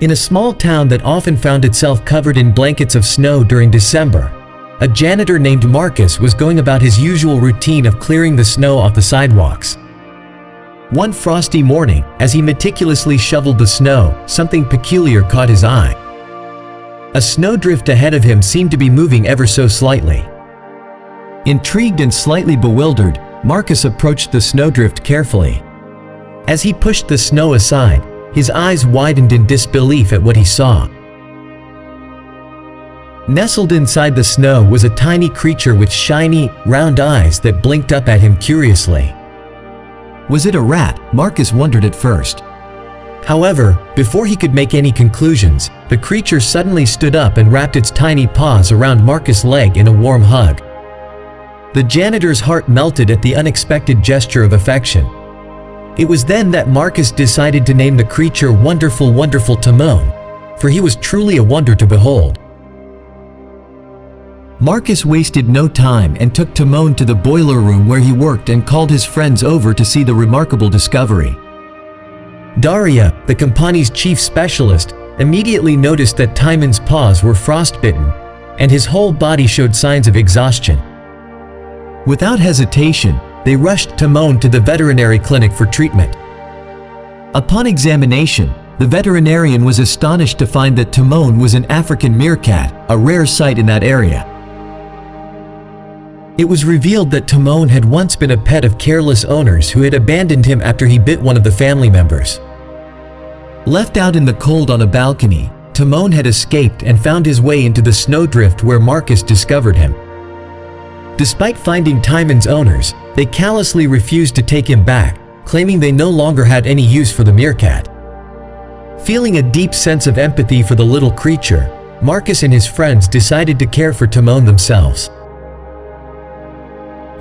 In a small town that often found itself covered in blankets of snow during December, a janitor named Marcus was going about his usual routine of clearing the snow off the sidewalks. One frosty morning, as he meticulously shoveled the snow, something peculiar caught his eye. A snowdrift ahead of him seemed to be moving ever so slightly. Intrigued and slightly bewildered, Marcus approached the snowdrift carefully. As he pushed the snow aside, his eyes widened in disbelief at what he saw. Nestled inside the snow was a tiny creature with shiny, round eyes that blinked up at him curiously. Was it a rat? Marcus wondered at first. However, before he could make any conclusions, the creature suddenly stood up and wrapped its tiny paws around Marcus' leg in a warm hug. The janitor's heart melted at the unexpected gesture of affection. It was then that Marcus decided to name the creature Wonderful Wonderful Timon, for he was truly a wonder to behold. Marcus wasted no time and took Timon to the boiler room where he worked and called his friends over to see the remarkable discovery. Daria, the company's chief specialist, immediately noticed that Timon's paws were frostbitten, and his whole body showed signs of exhaustion. Without hesitation, they rushed Timon to the veterinary clinic for treatment. Upon examination, the veterinarian was astonished to find that Timon was an African meerkat, a rare sight in that area. It was revealed that Timon had once been a pet of careless owners who had abandoned him after he bit one of the family members. Left out in the cold on a balcony, Timon had escaped and found his way into the snowdrift where Marcus discovered him. Despite finding Timon's owners, they callously refused to take him back, claiming they no longer had any use for the meerkat. Feeling a deep sense of empathy for the little creature, Marcus and his friends decided to care for Timon themselves.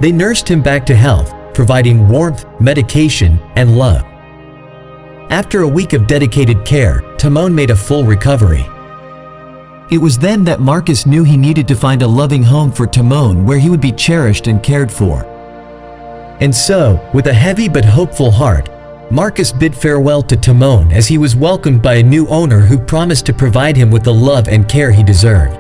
They nursed him back to health, providing warmth, medication, and love. After a week of dedicated care, Timon made a full recovery. It was then that Marcus knew he needed to find a loving home for Timon where he would be cherished and cared for. And so, with a heavy but hopeful heart, Marcus bid farewell to Timon as he was welcomed by a new owner who promised to provide him with the love and care he deserved.